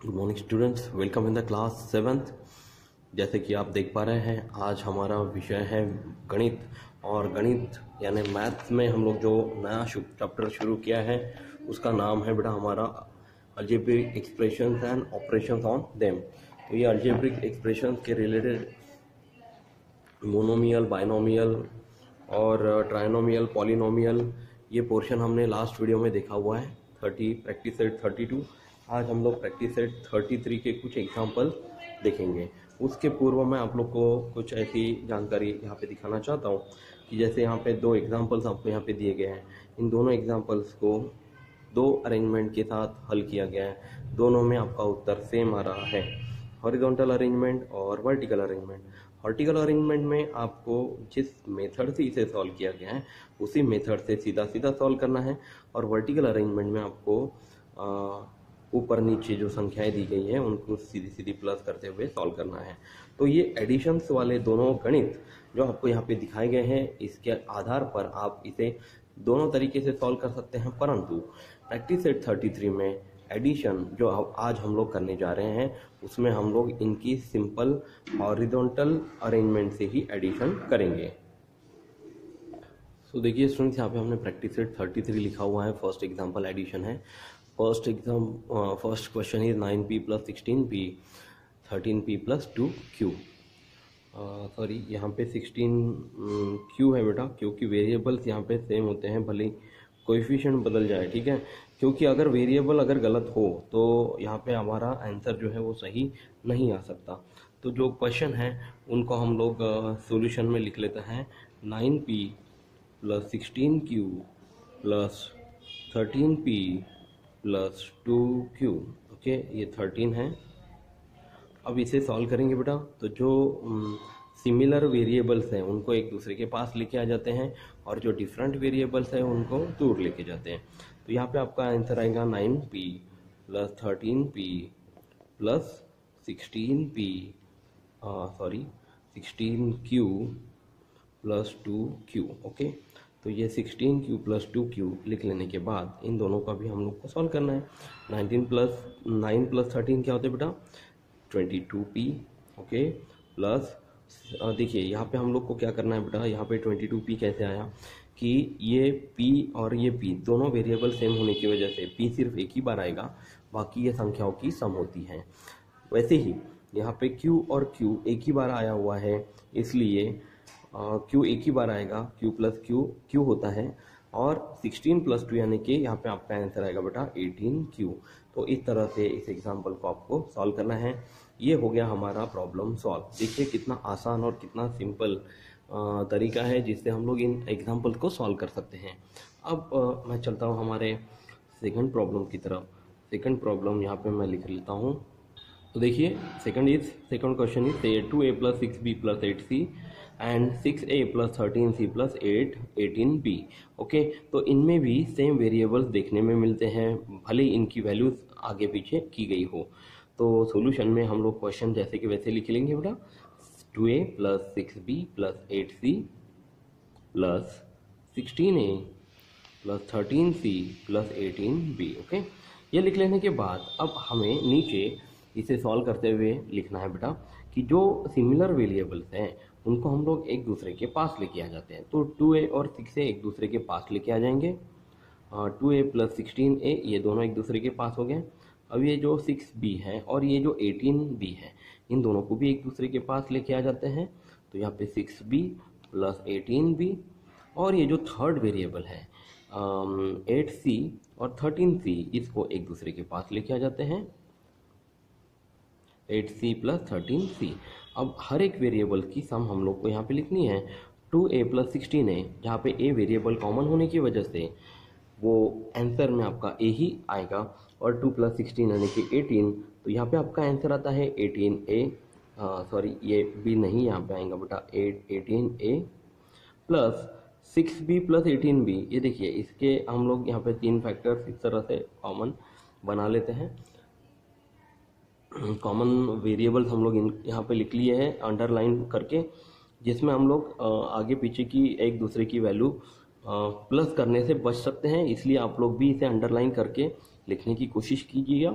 Good morning students, welcome in the class 7th। जैसे कि आप देख पा रहे हैं, आज हमारा विषय है गणित। और गणित यानी मैथ्स में हम लोग जो नया चैप्टर शुरू किया है उसका नाम है बेटा हमारा algebraic expressions and operations on them. तो ये अलजेब्रिक एक्सप्रेशंस के रिलेटेड मोनोमियल, बाइनोमियल और ट्राइनोमियल, पॉलिनोमियल, ये पोर्शन हमने लास्ट वीडियो में देखा हुआ है। 30 प्रैक्टिस सेट 32। आज हम लोग प्रैक्टिस सेट 33 के कुछ एग्जाम्पल देखेंगे। उसके पूर्व मैं आप लोग को कुछ ऐसी जानकारी यहाँ पे दिखाना चाहता हूँ कि जैसे यहाँ पे दो एग्जाम्पल्स आपको यहाँ पे दिए गए हैं। इन दोनों एग्जाम्पल्स को दो अरेंजमेंट के साथ हल किया गया है। दोनों में आपका उत्तर सेम आ रहा है, हॉरिजॉन्टल अरेंजमेंट और वर्टिकल अरेंजमेंट। वर्टिकल अरेंजमेंट में आपको जिस मेथड से इसे सॉल्व किया गया है उसी मेथड से सीधा सीधा सॉल्व करना है, और वर्टिकल अरेंजमेंट में आपको ऊपर नीचे जो संख्याएं दी गई हैं उनको सीधी सीधी प्लस करते हुए सॉल्व करना है। तो ये एडिशंस वाले दोनों गणित जो आपको यहाँ पे दिखाए गए हैं, इसके आधार पर आप इसे दोनों तरीके से सॉल्व कर सकते हैं। परंतु प्रैक्टिस सेट 33 में एडिशन जो आज हम लोग करने जा रहे हैं उसमें हम लोग इनकी सिंपल हॉरिजॉन्टल अरेंजमेंट से ही एडिशन करेंगे। तो देखिए स्टूडेंट्स, यहाँ पे हमने प्रैक्टिस सेट 33 लिखा हुआ है। फर्स्ट एग्जांपल एडिशन है। First question is 9p + 16p 13p + 2q। Sorry, यहाँ पे 16q है बेटा, क्योंकि वेरिएबल्स यहाँ पे सेम होते हैं, भले कोएफिशिएंट बदल जाए, ठीक है। क्योंकि अगर वेरिएबल अगर गलत हो तो यहाँ पे हमारा आंसर जो है वो सही नहीं आ सकता। तो जो क्वेश्चन है उनको हम लोग सॉल्यूशन में लिख लेते हैं। 9p + 16q + 13p + 2q। Okay, ये 13 है। अब इसे सॉल्व करेंगे बेटा, तो जो सिमिलर वेरिएबल्स हैं उनको एक दूसरे के पास लेके आ जाते हैं और जो डिफरेंट वेरिएबल्स हैं उनको दूर लेके जाते हैं। तो यहाँ पे आपका आंसर आएगा 9p + 13p + 16q + 2q। Okay, तो ये 16q + 2q लिख लेने के बाद इन दोनों का भी हम लोग को सॉल्व करना है। 9 + 13 क्या होते हैं बेटा? 22p। ओके, प्लस देखिए यहाँ पे हम लोग को क्या करना है बेटा, यहाँ पे 22p कैसे आया कि ये p और ये p दोनों वेरिएबल सेम होने की वजह से p सिर्फ एक ही बार आएगा, बाकी ये संख्याओं की सम होती हैं। वैसे ही यहाँ पे q और q एक ही बार आया हुआ है, इसलिए q एक ही बार आएगा, q + q होता है, और 16 + 2 यानी कि यहाँ पे आपका आंसर आएगा बेटा 18q। तो इस तरह से इस एग्जाम्पल को आपको सॉल्व करना है। ये हो गया हमारा प्रॉब्लम सॉल्व। देखिए कितना आसान और कितना सिंपल तरीका है जिससे हम लोग इन एग्जाम्पल को सॉल्व कर सकते हैं। अब मैं चलता हूँ हमारे सेकंड प्रॉब्लम की तरफ। सेकंड प्रॉब्लम यहाँ पे मैं लिख लेता हूँ। तो देखिए second question is 2a + 6b + 8c and 6a + 13c + 8 18b। Okay, तो इनमें भी सेम वेरिएबल्स देखने में मिलते हैं, भले इनकी वैल्यूज आगे पीछे की गई हो। तो सॉल्यूशन में हम लोग क्वेश्चन जैसे कि वैसे लिख लेंगे बेटा। 2a + 6b + 8c + 16a + 13c + 18b। Okay, ये लिख लेने के बाद अब हमें नीचे इसे सॉल्व करते हुए लिखना है बेटा कि जो सिमिलर वेरिएबल्स हैं उनको हम लोग एक दूसरे के पास लेके आ जाते हैं। तो 2a और 6a एक दूसरे के पास लेके आ जाएंगे। 2a + 16a ये दोनों एक दूसरे के पास हो गए। अब ये जो 6b है और ये जो 18b है, इन दोनों को भी एक दूसरे के पास लेके आ जाते हैं। तो यहाँ पे 6b + 18b, और ये जो थर्ड वेरिएबल है 8c और 13c, इसको एक दूसरे के पास लेके आ जाते हैं। 8c + 13c। अब हर एक वेरिएबल की सम हम लोग को यहाँ पे लिखनी है। 2a + 16a, जहाँ पे a वेरिएबल कॉमन होने की वजह से वो आंसर में आपका a ही आएगा, और 2 + 16 यानी कि 18, तो यहाँ पे आपका आंसर आता है 18a। सॉरी, ये b नहीं, यहाँ पे आएगा बेटा 18a + 6b + 18b। ये देखिए इसके हम लोग यहाँ पे 3 फैक्टर्स इस तरह से कॉमन बना लेते हैं। कॉमन वेरिएबल्स हम लोग यहाँ पे लिख लिए हैं अंडरलाइन करके, जिसमें हम लोग आगे पीछे की एक दूसरे की वैल्यू प्लस करने से बच सकते हैं, इसलिए आप लोग भी इसे अंडरलाइन करके लिखने की कोशिश कीजिएगा।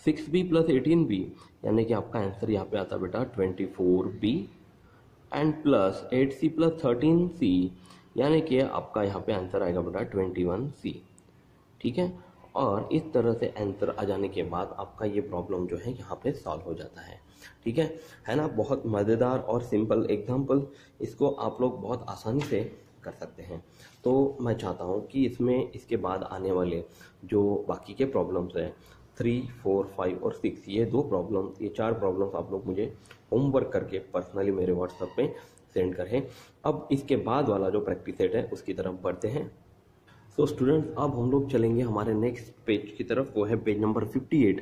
6b प्लस 18b, यानी कि आपका आंसर यहाँ पे आता बेटा 24b, and plus 8c plus 13c, यानी कि आपका यहाँ पे आंसर आएगा बेटा 21c। ठीक है, और इस तरह से आंसर आ जाने के बाद आपका ये प्रॉब्लम जो है यहाँ पे सॉल्व हो जाता है। ठीक है ना। बहुत मज़ेदार और सिंपल एग्जाम्पल, इसको आप लोग बहुत आसानी से कर सकते हैं। तो मैं चाहता हूँ कि इसमें इसके बाद आने वाले जो बाकी के प्रॉब्लम्स हैं 3, 4, 5 और 6, ये 4 प्रॉब्लम्स आप लोग मुझे होमवर्क करके पर्सनली मेरे व्हाट्सएप पे सेंड करें। अब इसके बाद वाला जो प्रैक्टिस सेट है उसकी तरफ बढ़ते हैं। सो स्टूडेंट्स, अब हम लोग चलेंगे हमारे नेक्स्ट पेज की तरफ, वो है पेज नंबर 58,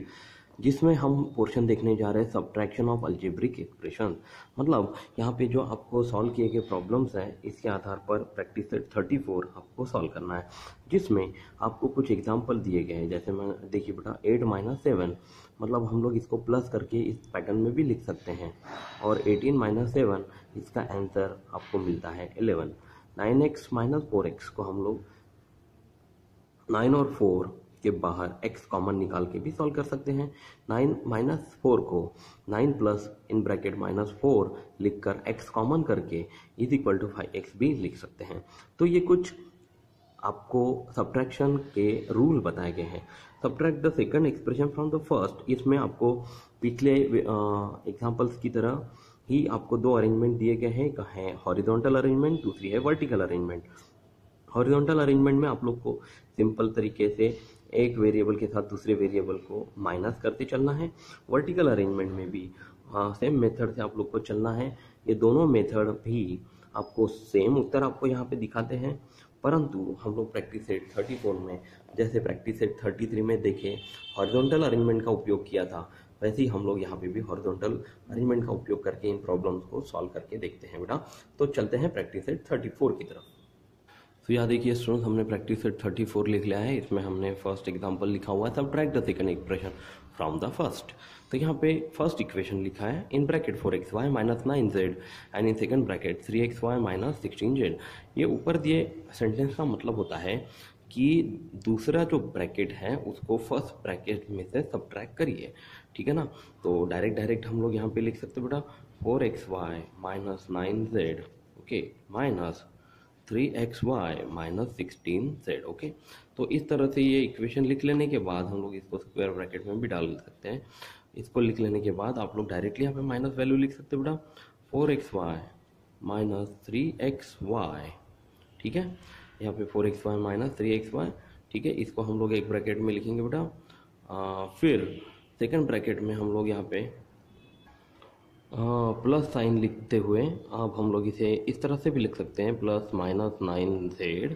जिसमें हम पोर्शन देखने जा रहे हैं सब्ट्रैक्शन ऑफ अलजेब्रिक एक्सप्रेशन। मतलब यहाँ पे जो आपको सॉल्व किए गए प्रॉब्लम्स हैं इसके आधार पर प्रैक्टिस सेट 34 आपको सॉल्व करना है, जिसमें आपको कुछ एग्जांपल दिए गए हैं। जैसे मैं देखिए बेटा 8 - 7, मतलब हम लोग इसको प्लस करके इस पैटर्न में भी लिख सकते हैं, और 18 - 7 इसका आंसर आपको मिलता है 11। 9x - 4x को हम लोग 9 और 4 के बाहर x कॉमन निकाल के भी सॉल्व कर सकते हैं। 9 - 4 को 9 प्लस इन ब्रैकेट -4 लिखकर x कॉमन करके इज इक्वल टू 5x भी लिख सकते हैं। तो ये कुछ आपको सब्ट्रैक्शन के रूल बताए गए हैं। Subtract the second expression from the first, इसमें आपको पिछले एग्जांपल्स की तरह ही आपको 2 अरेंजमेंट दिए गए हैं, एक है हॉरिजॉन्टल अरेंजमेंट, दूसरी है वर्टिकल अरेंजमेंट। हॉरिजॉन्टल अरेंजमेंट में आप लोग को सिंपल तरीके से एक वेरिएबल के साथ दूसरे वेरिएबल को माइनस करते चलना है। वर्टिकल अरेंजमेंट में भी सेम मेथड से आप लोग को चलना है। ये दोनों मेथड भी आपको सेम उत्तर आपको यहाँ पे दिखाते हैं, परंतु हम लोग प्रैक्टिस सेट 34 में, जैसे प्रैक्टिस सेट 33 में देखे हॉरिजॉन्टल अरेंजमेंट का उपयोग किया था, वैसे ही हम लोग यहाँ पे भी हॉरिजॉन्टल अरेंजमेंट का उपयोग करके इन प्रॉब्लम्स को सॉल्व करके देखते हैं बेटा। तो चलते हैं प्रैक्टिस सेट 34 की तरफ। तो यहाँ देखिए स्टूडेंट्स, हमने प्रैक्टिस सेट 34 लिख लिया है। इसमें हमने फर्स्ट एग्जांपल लिखा हुआ है subtract the second expression from the first. तो यहाँ पे फर्स्ट इक्वेशन लिखा है in bracket 4xy - 9z and in second bracket 3xy - 16z। ये ऊपर दिए सेंटेंस का मतलब होता है कि दूसरा जो ब्रैकेट है उसको फर्स्ट ब्रैकेट में से सब्ट्रैक्ट करिए। ठीक है ना। तो डायरेक्ट हम लोग यहाँ पे लिख सकते बेटा 4xy - 9z, okay, minus 3xy - 16z। Okay, तो इस तरह से ये इक्वेशन लिख लेने के बाद हम लोग इसको स्क्वायर ब्रैकेट में भी डाल सकते हैं। इसको लिख लेने के बाद आप लोग डायरेक्टली यहाँ पे माइनस वैल्यू लिख सकते हैं बेटा 4xy - 3xy। ठीक है, यहाँ पे 4xy - 3xy। ठीक है, इसको हम लोग एक ब्रैकेट में लिखेंगे बेटा। फिर सेकंड ब्रैकेट में हम लोग यहाँ पे प्लस साइन लिखते हुए अब हम लोग इसे इस तरह से भी लिख सकते हैं प्लस -9z,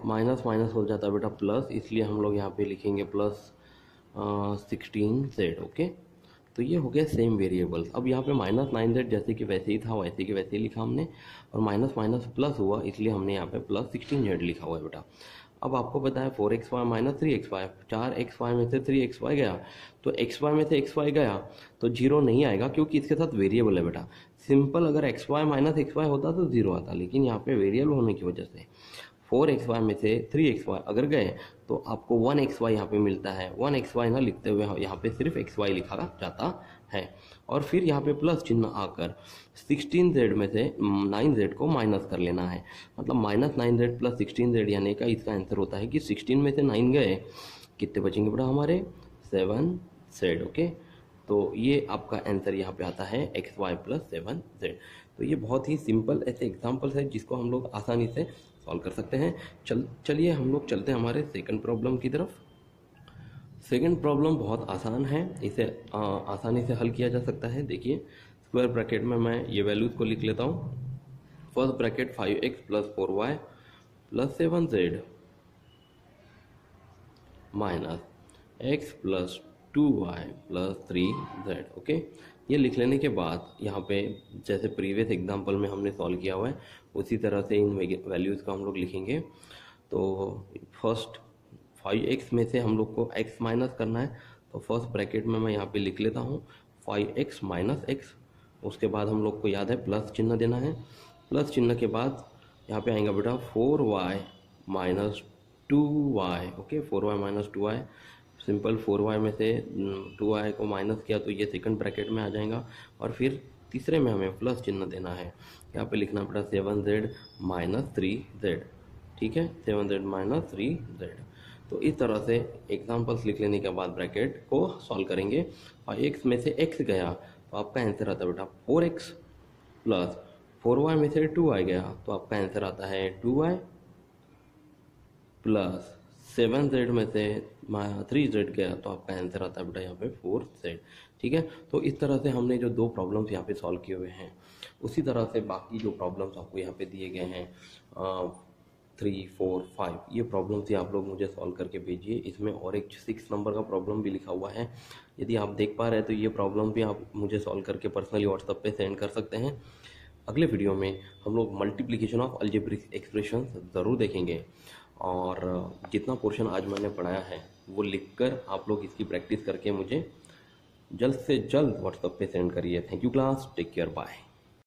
माइनस माइनस हो जाता है बेटा प्लस, इसलिए हम लोग यहाँ पे लिखेंगे प्लस 16z। ओके, तो ये हो गया सेम वेरिएबल्स। अब यहाँ पे -9z जैसे कि वैसे ही था वैसे के वैसे ही लिखा हमने, और माइनस माइनस प्लस हुआ इसलिए हमने यहाँ पे प्लस 16z लिखा हुआ है बेटा। अब आपको पता है 4xy - 3xy, 4xy में से 3xy गया, तो xy में से xy गया तो 0 नहीं आएगा क्योंकि इसके साथ वेरिएबल है बेटा। सिंपल अगर xy - xy होता तो 0 आता, लेकिन यहाँ पे वेरिएबल होने की वजह से 4xy में से 3xy अगर गए तो आपको 1xy यहाँ पे मिलता है। 1xy ना लिखते हुए यहाँ पे सिर्फ xy लिखा जाता है, और फिर यहाँ पे प्लस चिन्ह आकर 16z में से 9z को माइनस कर लेना है। मतलब -9z प्लस 16z, यानी का इसका आंसर होता है कि 16 में से 9 गए, कितने बचेंगे बेटा हमारे 7z। ओके, तो ये आपका आंसर यहाँ पे आता है xy + 7z। तो ये बहुत ही सिंपल ऐसे एग्जाम्पल्स है जिसको हम लोग आसानी से सॉल्व कर सकते हैं। चलिए हम लोग चलते हैं हमारे सेकंड प्रॉब्लम की तरफ। सेकंड प्रॉब्लम बहुत आसान है, इसे आसानी से हल किया जा सकता है। देखिए स्क्वायर ब्रैकेट में मैं ये वैल्यूज को लिख लेता हूँ। First bracket 5x + 4y + 7z minus x + 2y + 3z। Okay, ये लिख लेने के बाद यहाँ पे जैसे प्रीवियस एग्जांपल में हमने सॉल्व किया हुआ है उसी तरह से इन वैल्यूज़ को हम लोग लिखेंगे। तो फर्स्ट 5x में से हम लोग को x माइनस करना है, तो फर्स्ट ब्रैकेट में मैं यहाँ पे लिख लेता हूँ 5x - x। उसके बाद हम लोग को याद है प्लस चिन्ह देना है। प्लस चिन्ह के बाद यहाँ पे आएगा बेटा 4y - 2y। Okay, 4y - 2y simple 4y में से 2y को माइनस किया तो ये सेकंड ब्रैकेट में आ जाएगा, और फिर तीसरे में हमें प्लस चिन्ह देना है। यहाँ पे लिखना पड़ा 7z माइनस 3z, ठीक है, 7z माइनस 3z। तो इस तरह से एग्जाम्पल्स लिख लेने के बाद ब्रैकेट को सॉल्व करेंगे, और x में से x गया तो आपका आंसर आता है बेटा 4x, प्लस 4y में से 2y गया तो आपका आंसर आता है 2y, प्लस 7z में से 3z गया तो आपका आंसर आता है बेटा यहाँ पे 4z। ठीक है, तो इस तरह से हमने जो दो प्रॉब्लम्स यहाँ पे सॉल्व किए हुए हैं, उसी तरह से बाकी जो प्रॉब्लम्स आपको यहाँ पे दिए गए हैं 3, 4, 5, ये प्रॉब्लम्स ही आप लोग मुझे सॉल्व करके भेजिए। इसमें और एक 6 नंबर का प्रॉब्लम भी लिखा हुआ है, यदि आप देख पा रहे हैं तो ये प्रॉब्लम भी आप मुझे सॉल्व करके पर्सनली व्हाट्सएप पे सेंड कर सकते हैं। अगले वीडियो में हम लोग मल्टीप्लिकेशन ऑफ अलजेब्रिक एक्सप्रेशन ज़रूर देखेंगे, और जितना पोर्शन आज मैंने पढ़ाया है वो लिखकर आप लोग इसकी प्रैक्टिस करके मुझे जल्द से जल्द व्हाट्सएप पे सेंड करिए। Thank you class, take care, bye.